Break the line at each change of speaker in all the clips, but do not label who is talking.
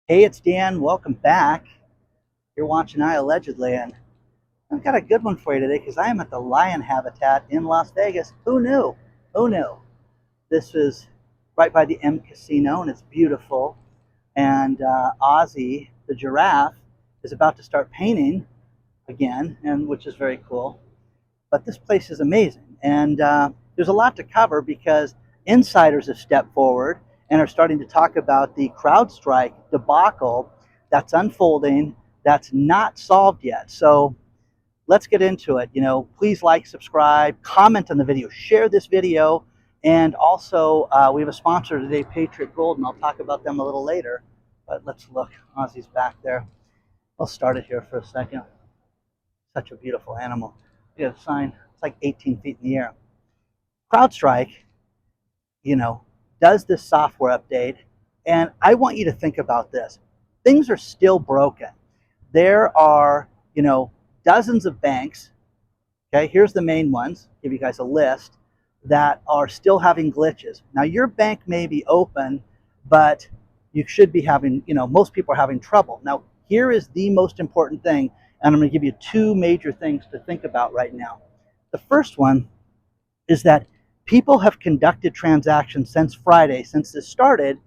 Hey, it's Dan. Welcome back. You're watching iAllegedly, and I've got a good one for you today because I am at the lion habitat in Las Vegas. Who knew? Who knew? This is right by the M Casino, and it's beautiful. And Ozzy, the giraffe, is about to start painting again, and which is very cool. But this place is amazing, and there's a lot to cover because insiders have stepped forward and are starting to talk about the CrowdStrike debacle that's unfolding, that's not solved yet. So let's get into it. Please like, subscribe, comment on the video, share this video, and also we have a sponsor today, Patriot Gold, and I'll talk about them a little later. But let's look. Ozzy's back there. I'll start it here for a second. Such a beautiful animal. Look at the sign. It's like 18 feet in the air. CrowdStrike, does this software update, and I want you to think about this. Things are still broken. There are, dozens of banks. Okay, here's the main ones. Give you guys a list that are still having glitches. Now, your bank may be open, but you should be having, most people are having trouble. Now, here is the most important thing, and I'm going to give you two major things to think about right now. The first one is that people have conducted transactions since Friday, since this started,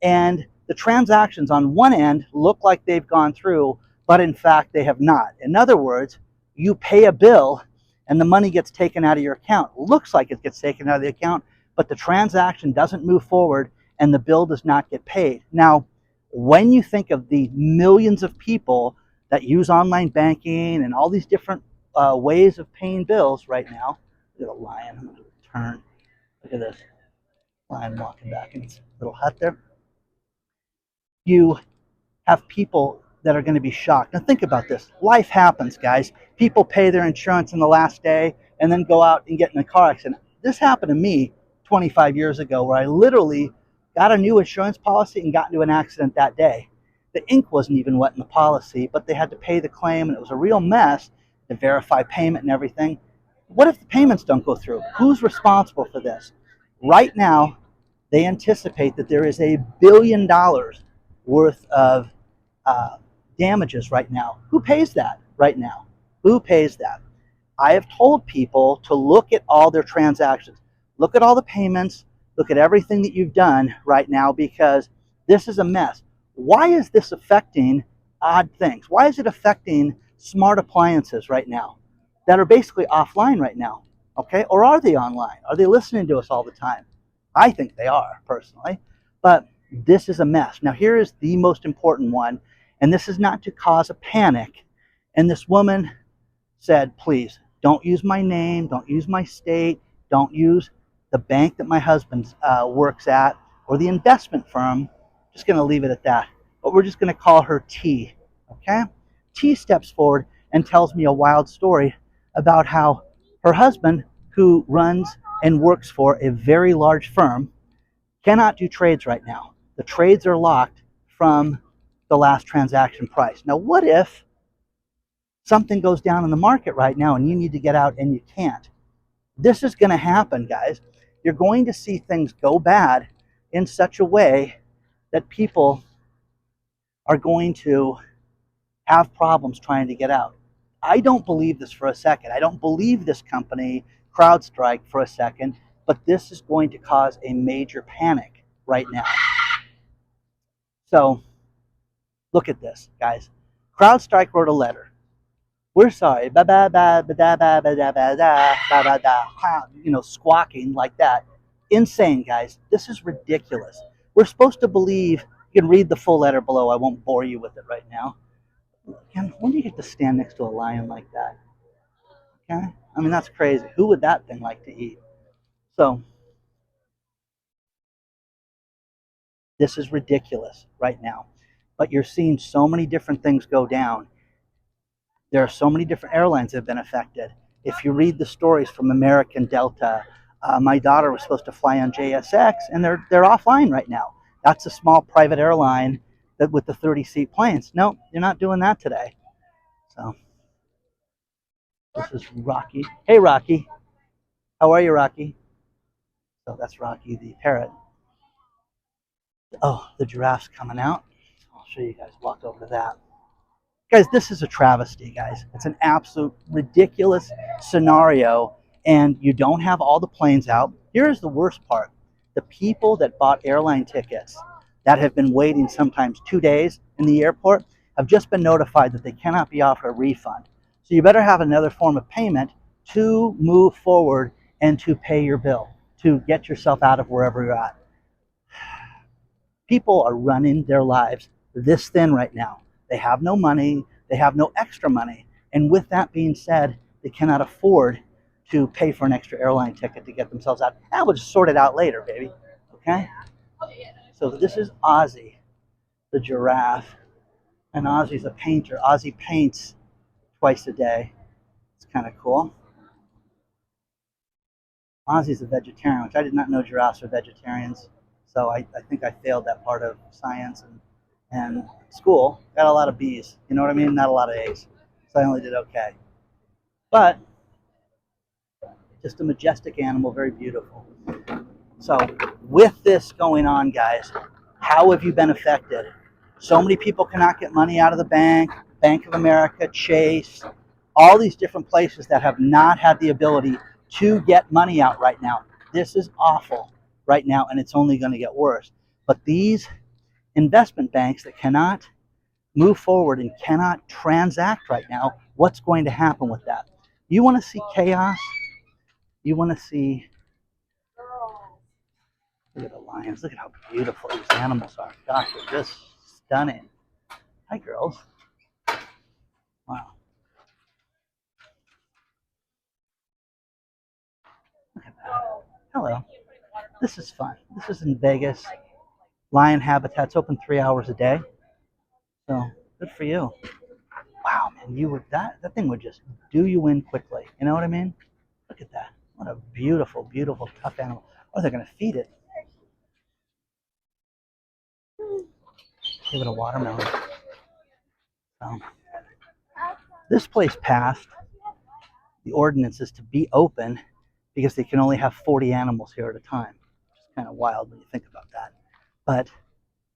and the transactions on one end look like they've gone through, but in fact they have not. In other words, you pay a bill and the money gets taken out of your account. Looks like it gets taken out of the account, but the transaction doesn't move forward and the bill does not get paid. Now, when you think of the millions of people that use online banking and all these different ways of paying bills right now, look at a lion. I'm going to turn. Look at this lion walking back in its little hut there. You have people that are going to be shocked. Now think about this. Life happens, guys. People pay their insurance in the last day and then go out and get in a car accident. This happened to me 25 years ago where I literally got a new insurance policy and got into an accident that day. The ink wasn't even wet in the policy, but they had to pay the claim, and it was a real mess to verify payment and everything. What if the payments don't go through? Who's responsible for this? Right now, they anticipate that there is $1 billion worth of damages right now. Who pays that right now? Who pays that? I have told people to look at all their transactions. Look at all the payments. Look at everything that you've done right now because this is a mess. Why is this affecting odd things? Why is it affecting smart appliances right now that are basically offline right now? Okay, or are they online? Are they listening to us all the time? I think they are, personally. But this is a mess. Now, here is the most important one, and this is not to cause a panic. And this woman said, please, don't use my name, don't use my state, don't use the bank that my husband works at, or the investment firm. Just going to leave it at that. But we're just going to call her T, okay? T steps forward and tells me a wild story about how her husband, who runs and works for a very large firm, cannot do trades right now. The trades are locked from the last transaction price. Now, what if something goes down in the market right now and you need to get out and you can't? This is going to happen, guys. You're going to see things go bad in such a way that people are going to have problems trying to get out. I don't believe this for a second. I don't believe this company, CrowdStrike, for a second, but this is going to cause a major panic right now. So look at this, guys. CrowdStrike wrote a letter. We're sorry, squawking like that. Insane, guys. This is ridiculous. We're supposed to believe. You can read the full letter below. I won't bore you with it right now. When do you get to stand next to a lion like that? Okay? I mean, that's crazy. Who would that thing like to eat? So, this is ridiculous right now. But you're seeing so many different things go down. There are so many different airlines that have been affected. If you read the stories from American, Delta, my daughter was supposed to fly on JSX, and they're offline right now. That's a small private airline that with the 30-seat planes. No, you're not doing that today. So this is Rocky. Hey, Rocky. How are you, Rocky? So that's Rocky the parrot. Oh, the giraffe's coming out. I'll show you guys, walk over to that. Guys, this is a travesty, guys. It's an absolute ridiculous scenario, and you don't have all the planes out. Here's the worst part. The people that bought airline tickets that have been waiting sometimes 2 days in the airport have just been notified that they cannot be offered a refund. So you better have another form of payment to move forward and to pay your bill, to get yourself out of wherever you're at. People are running their lives this thin right now. They have no money, they have no extra money. And with that being said, they cannot afford to pay for an extra airline ticket to get themselves out. And we'll just sort it out later, baby. Okay? So this is Ozzy, the giraffe. And Ozzy's a painter. Ozzy paints twice a day. It's kind of cool. Ozzy's a vegetarian, which I did not know giraffes are vegetarians. So I think I failed that part of science and school. Got a lot of B's, you know what I mean? Not a lot of A's. So I only did okay. But just a majestic animal, very beautiful. So with this going on, guys, how have you been affected? So many people cannot get money out of the bank, Bank of America, Chase, all these different places that have not had the ability to get money out right now. This is awful right now, and it's only going to get worse. But these investment banks that cannot move forward and cannot transact right now, what's going to happen with that? You want to see chaos? You want to see... Look at the lions. Look at how beautiful these animals are. Gosh, they're just stunning. Hi, girls. Wow. Look at that. Hello. This is fun. This is in Vegas. Lion habitat's open 3 hours a day. So good for you. Wow, man, you would that thing would just do you in quickly. You know what I mean? Look at that. What a beautiful, beautiful, tough animal. Oh, they're gonna feed it. Give it a watermelon. So, this place passed the ordinances to be open because they can only have 40 animals here at a time. It's kind of wild when you think about that. But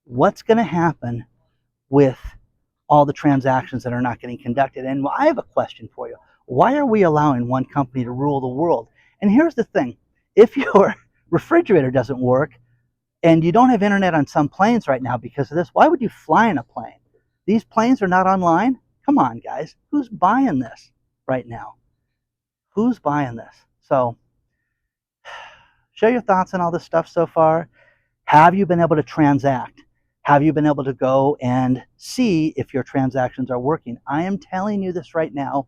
what's going to happen with all the transactions that are not getting conducted? And I have a question for you. Why are we allowing one company to rule the world? And here's the thing. If your refrigerator doesn't work and you don't have internet on some planes right now because of this, why would you fly in a plane? These planes are not online? Come on, guys. Who's buying this right now? Who's buying this? So, share your thoughts on all this stuff so far. Have you been able to transact? Have you been able to go and see if your transactions are working? I am telling you this right now.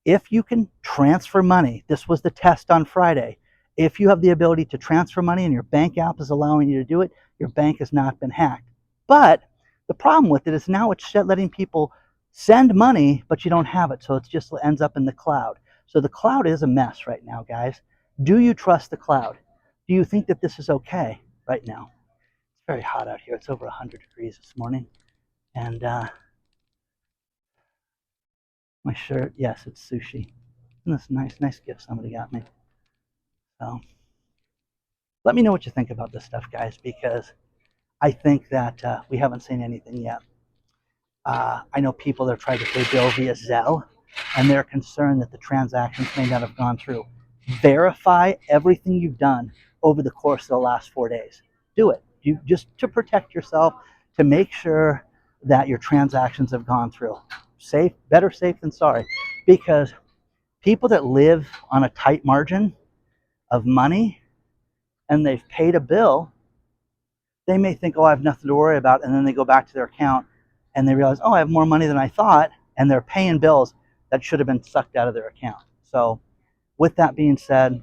If you can transfer money, this was the test on Friday. If you have the ability to transfer money and your bank app is allowing you to do it, your bank has not been hacked. But the problem with it is now it's letting people send money, but you don't have it. So it just ends up in the cloud. So the cloud is a mess right now, guys. Do you trust the cloud? Do you think that this is okay right now? It's very hot out here. It's over 100 degrees this morning. And my shirt, yes, it's sushi. Isn't this nice gift somebody got me? So let me know what you think about this stuff, guys, because I think that we haven't seen anything yet. I know people that are trying to pay bill via Zelle, and they're concerned that the transactions may not have gone through. Verify everything you've done over the course of the last 4 days. Do it. You just to protect yourself, to make sure that your transactions have gone through. Safe, better safe than sorry, because people that live on a tight margin of money and they've paid a bill, they may think, oh, I have nothing to worry about, and then they go back to their account and they realize, oh, I have more money than I thought, and they're paying bills that should have been sucked out of their account. So with that being said,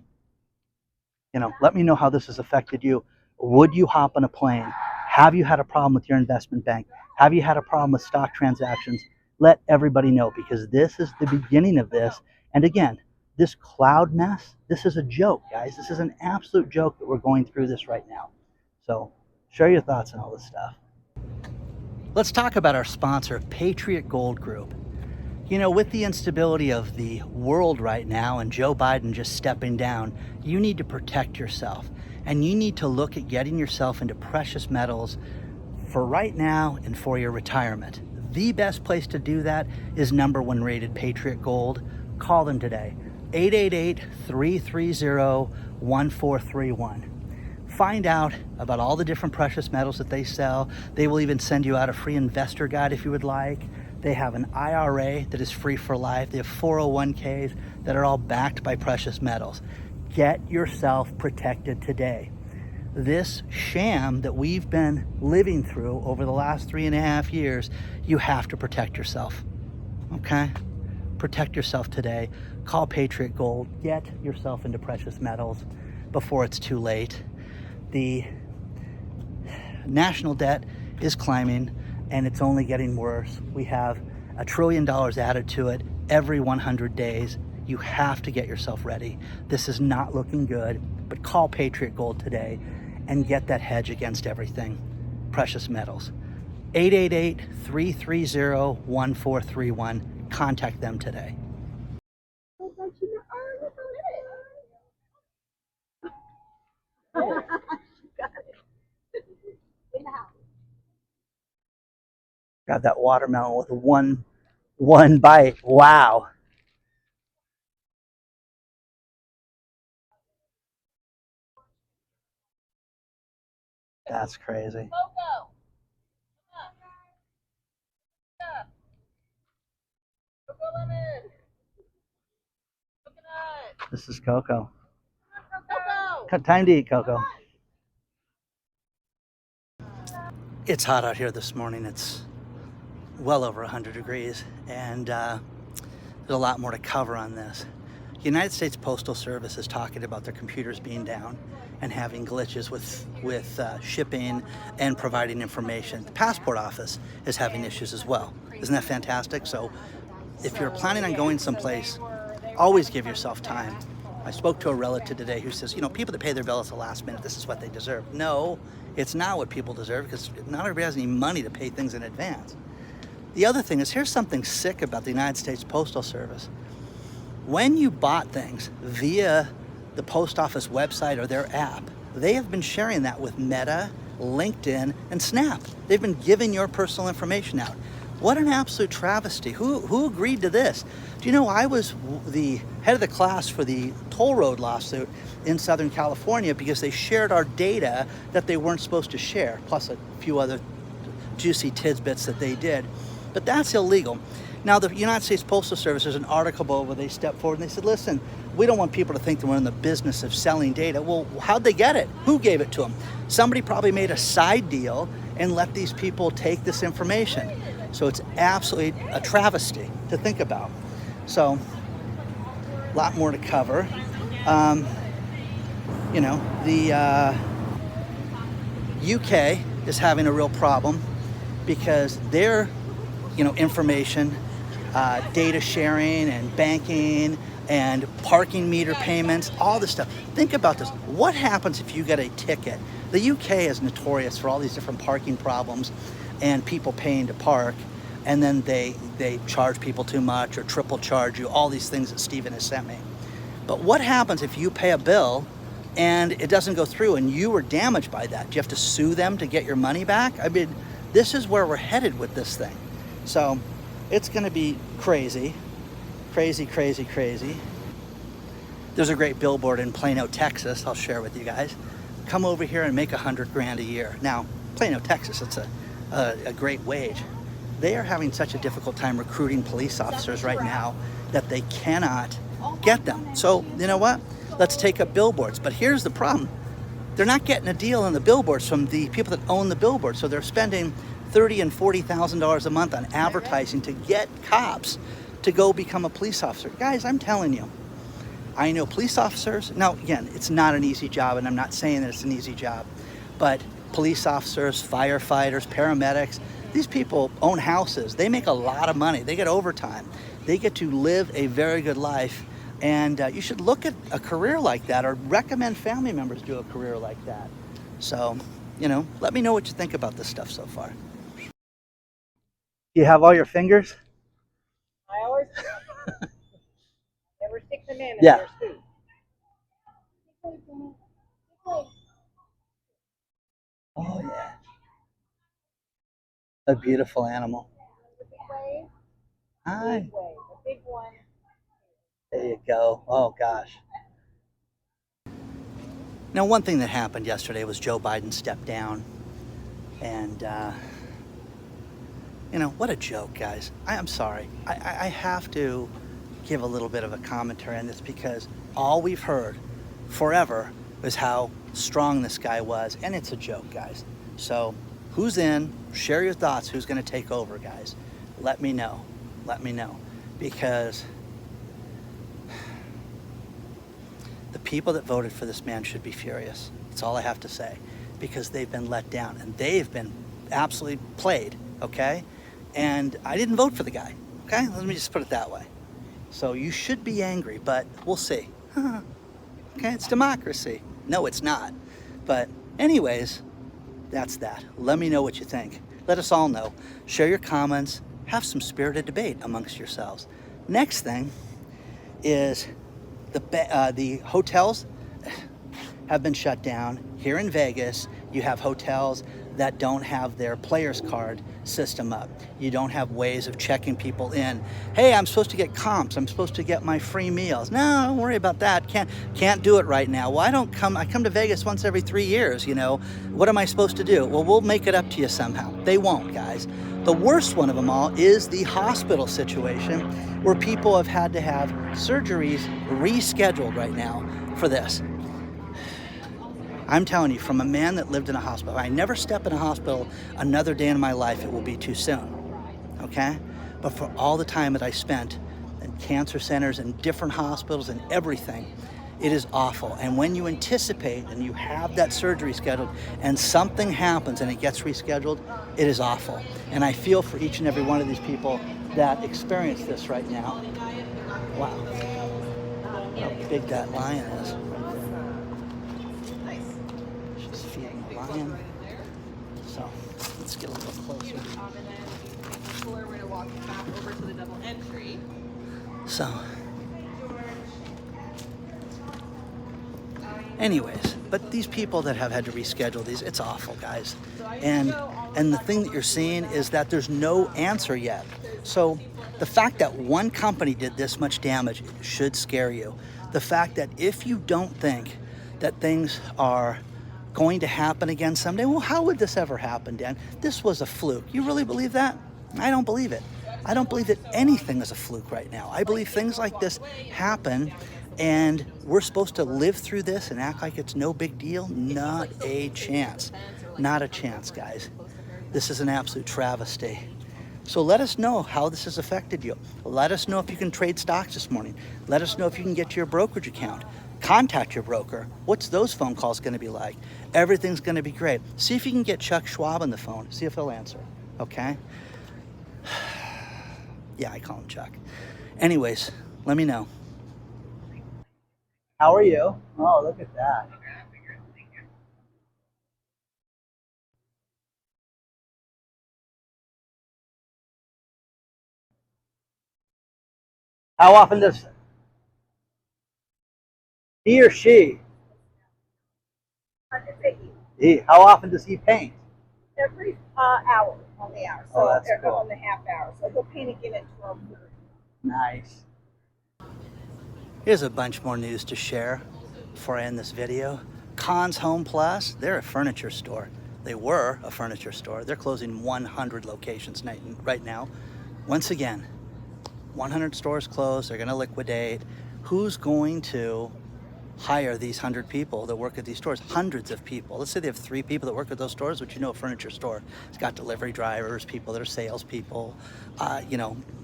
let me know how this has affected you. Would you hop on a plane? Have you had a problem with your investment bank? Have you had a problem with stock transactions? Let everybody know, because this is the beginning of this. And again, this cloud mess, this is a joke, guys. This is an absolute joke that we're going through this right now. So share your thoughts on all this stuff. Let's talk about our sponsor, Patriot Gold Group. With the instability of the world right now and Joe Biden just stepping down, you need to protect yourself. And you need to look at getting yourself into precious metals for right now and for your retirement. The best place to do that is #1 rated Patriot Gold. Call them today, 888-330-1431. Find out about all the different precious metals that they sell. They will even send you out a free investor guide if you would like. They have an IRA that is free for life. They have 401ks that are all backed by precious metals. Get yourself protected today. This sham that we've been living through over the last 3.5 years, you have to protect yourself, okay? Protect yourself today. Call Patriot Gold. Get yourself into precious metals before it's too late. The national debt is climbing and it's only getting worse. We have $1 trillion added to it every 100 days. You have to get yourself ready. This is not looking good, but call Patriot Gold today and get that hedge against everything. Precious metals. 888-330-1431. Contact them today. Got that watermelon with one bite. Wow. That's crazy. This is Coco. Time to eat, Coco. It's hot out here this morning. It's well over 100 degrees, and there's a lot more to cover on this. The United States Postal Service is talking about their computers being down and having glitches with shipping and providing information. The passport office is having issues as well. Isn't that fantastic? So if you're planning on going someplace, always give yourself time. I spoke to a relative today who says, you know, people that pay their bills at the last minute, this is what they deserve. No, it's not what people deserve, because not everybody has any money to pay things in advance. The other thing is, here's something sick about the United States Postal Service. When you bought things via the post office website or their app, they have been sharing that with Meta, LinkedIn, and Snap. They've been giving your personal information out. What an absolute travesty. Who agreed to this? Do you know I was the head of the class for the toll road lawsuit in Southern California because they shared our data that they weren't supposed to share, plus a few other juicy tidbits that they did. But that's illegal. Now, the United States Postal Service, there's an article where they stepped forward and they said, listen, we don't want people to think that we're in the business of selling data. Well, how'd they get it? Who gave it to them? Somebody probably made a side deal and let these people take this information. So it's absolutely a travesty to think about. So, a lot more to cover. You know, the UK is having a real problem because their, information, data sharing and banking and parking meter payments, all this stuff. Think about this. What happens if you get a ticket? The UK is notorious for all these different parking problems and people paying to park, and then they charge people too much or triple charge you, all these things that Steven has sent me. But what happens if you pay a bill and it doesn't go through and you were damaged by that? Do you have to sue them to get your money back? I mean, this is where we're headed with this thing. So it's going to be crazy, crazy, crazy, crazy. There's a great billboard in Plano, Texas, I'll share with you guys. Come over here and make $100,000 a year. Now, Plano, Texas, it's a great wage. They are having such a difficult time recruiting police officers right now that they cannot get them. So, you know what? Let's take up billboards. But here's the problem. They're not getting a deal on the billboards from the people that own the billboards. So they're spending $30,000 and $40,000 a month on advertising to get cops to go become a police officer. Guys, I'm telling you, I know police officers. Now, again, it's not an easy job, and I'm not saying that it's an easy job, but police officers, firefighters, paramedics, these people own houses. They make a lot of money. They get overtime. They get to live a very good life. And you should look at a career like that, or recommend family members do a career like that. So, let me know what you think about this stuff so far. You have all your fingers?
I always never stick them in.
Yeah. Oh, yeah. A beautiful animal.
The big wave,
Hi.
big wave, the big one.
There you go. Oh, gosh. Now, one thing that happened yesterday was Joe Biden stepped down. And, what a joke, guys. I'm sorry. I have to give a little bit of a commentary on this because all we've heard forever is how strong this guy was. And it's a joke, guys. So who's in? Share your thoughts. Who's going to take over, guys? Let me know. Let me know. Because the people that voted for this man should be furious. That's all I have to say. Because they've been let down and they've been absolutely played, okay? And I didn't vote for the guy, okay? Let me just put it that way. So you should be angry, but we'll see. Okay, it's democracy. No, it's not. But anyways, that's that. Let me know what you think. Let us all know. Share your comments. Have some spirited debate amongst yourselves. Next thing is the hotels have been shut down. Here in Vegas, you have hotels that don't have their players card system up. You don't have ways of checking people in. Hey, I'm supposed to get comps. I'm supposed to get my free meals. No, don't worry about that. Can't do it right now. Well, I come to Vegas once every 3 years, What am I supposed to do? Well, we'll make it up to you somehow. They won't, guys. The worst one of them all is the hospital situation where people have had to have surgeries rescheduled right now for this. I'm telling you, from a man that lived in a hospital, I never step in a hospital another day in my life, it will be too soon, okay? But for all the time that I spent in cancer centers and different hospitals and everything, it is awful. And when you anticipate and you have that surgery scheduled and something happens and it gets rescheduled, it is awful. And I feel for each and every one of these people that experience this right now. Wow, how big that lion is. So let's get a little closer.
We're going to walk back over to the double entry.
So, anyways, but these people that have had to reschedule these, it's awful, guys. And the thing that you're seeing is that there's no answer yet. So the fact that one company did this much damage should scare you. The fact that if you don't think that things are going to happen again someday, well, how would this ever happen, Dan? This was a fluke. You really believe that? I don't believe it. I don't believe that anything is a fluke right now. I believe things like this happen and we're supposed to live through this and act like it's no big deal. Not a chance. Not a chance, guys. This is an absolute travesty. So let us know how this has affected you. Let us know if you can trade stocks this morning. Let us know if you can get to your brokerage account. Contact your broker. What's those phone calls going to be like? Everything's going to be great. See if you can get Chuck Schwab on the phone. See if he'll answer. Okay? Yeah, I call him Chuck. Anyways, let me know. How are you? Oh, look at that. How often does he or she? How often does he paint?
Every hour on the hour. So
Oh, that's cool.
on the half hour. So he'll paint again at 12:30.
Nice. Here's a bunch more news to share before I end this video. Conn's Home Plus, they're a furniture store. They were a furniture store. They're closing 100 locations right now. Once again, 100 stores closed. They're going to liquidate. Who's going to hire these 100 people that work at these stores? Hundreds of people. Let's say they have 3 people that work at those stores, which a furniture store. It's got delivery drivers, people that are salespeople,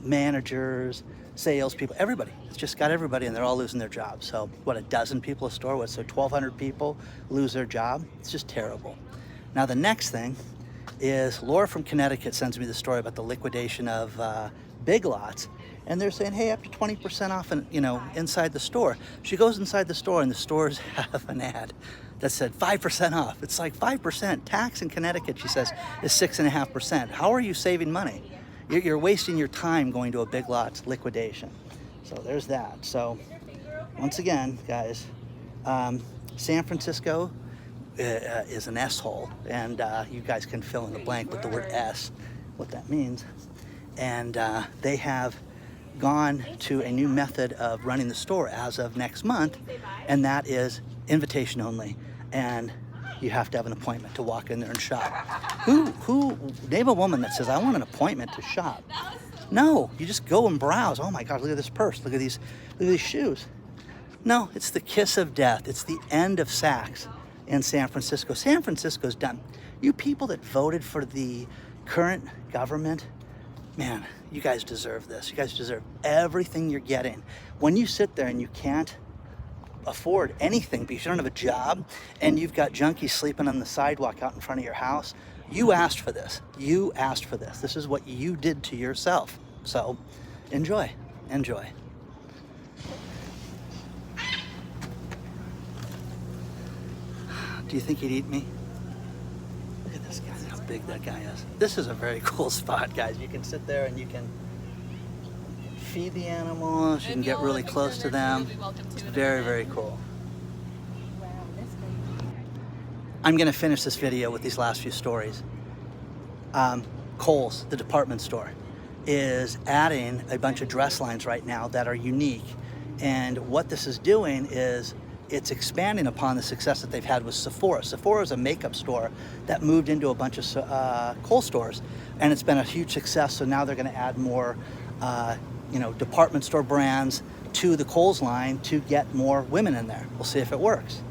managers, salespeople, everybody. It's just got everybody and they're all losing their jobs. So what, a dozen people a store? So 1,200 people lose their job? It's just terrible. Now the next thing is Laura from Connecticut sends me the story about the liquidation of Big Lots. And they're saying, hey, up to 20% off, inside the store. She goes inside the store, and the stores have an ad that said 5% off. It's like 5%. Tax in Connecticut, she says, is 6.5%. How are you saving money? You're wasting your time going to a Big Lots liquidation. So there's that. So once again, guys, San Francisco is an S-hole, and you guys can fill in the blank with the word S. what that means. And they have gone to a new method of running the store as of next month, and that is invitation only. And you have to have an appointment to walk in there and shop. Who name a woman that says, I want an appointment to shop? No, you just go and browse. Oh my God, look at this purse. Look at these shoes. No, it's the kiss of death. It's the end of Saks in San Francisco. San Francisco's done. You people that voted for the current government, man, you guys deserve this. You guys deserve everything you're getting. When you sit there and you can't afford anything because you don't have a job and you've got junkies sleeping on the sidewalk out in front of your house, you asked for this. You asked for this. This is what you did to yourself. So enjoy. Enjoy. Do you think he'd eat me? Look at this guy, how big that guy is. This is a very cool spot, guys. You can sit there and you can feed the animals, you can get really close to them. It's very, very cool. I'm gonna finish this video with these last few stories. Kohl's, the department store, is adding a bunch of dress lines right now that are unique. And what this is doing is it's expanding upon the success that they've had with Sephora. Sephora is a makeup store that moved into a bunch of Kohl's stores, and it's been a huge success. So now they're gonna add more department store brands to the Kohl's line to get more women in there. We'll see if it works.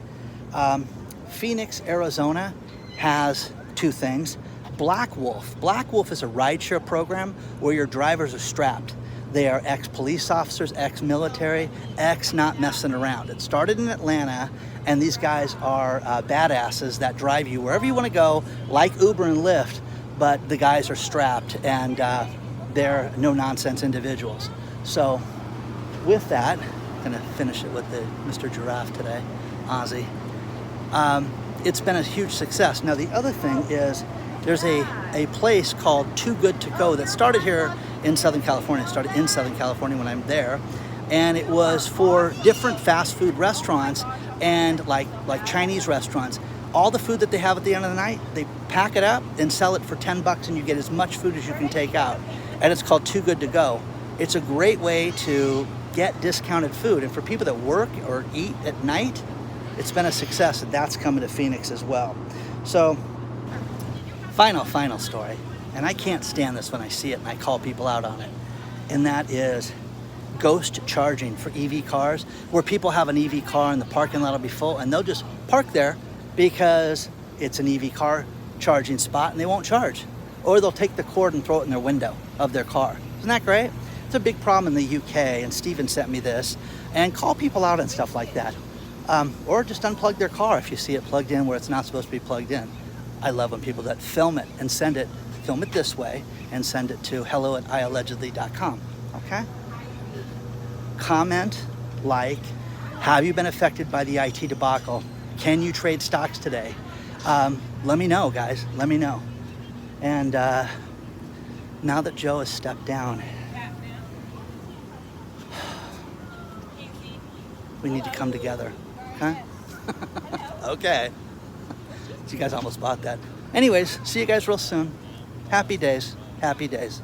Phoenix, Arizona has two things. Black Wolf. Black Wolf is a rideshare program where your drivers are strapped. They are ex-police officers, ex-military, ex-not messing around. It started in Atlanta, and these guys are badasses that drive you wherever you want to go, like Uber and Lyft, but the guys are strapped, and they're no-nonsense individuals. So with that, I'm gonna finish it with the Mr. Giraffe today, Ozzy. It's been a huge success. Now the other thing is there's a place called Too Good To Go that started here in Southern California. It started in Southern California when I'm there, and it was for different fast food restaurants and like Chinese restaurants. All the food that they have at the end of the night, they pack it up and sell it for $10 and you get as much food as you can take out. And it's called Too Good To Go. It's a great way to get discounted food. And for people that work or eat at night, it's been a success, and that's coming to Phoenix as well. So, final story. And I can't stand this when I see it and I call people out on it. And that is ghost charging for EV cars, where people have an EV car and the parking lot will be full and they'll just park there because it's an EV car charging spot and they won't charge. Or they'll take the cord and throw it in their window of their car. Isn't that great? It's a big problem in the UK, and Steven sent me this. And call people out and stuff like that. Or just unplug their car if you see it plugged in where it's not supposed to be plugged in. I love when people that film it and send it, film it this way, and send it to hello@iallegedly.com, okay? Comment, like, have you been affected by the IT debacle? Can you trade stocks today? Let me know, guys, let me know. And now that Joe has stepped down, we need to come together, okay? Okay. So you guys almost bought that. Anyways, see you guys real soon. Happy days, happy days.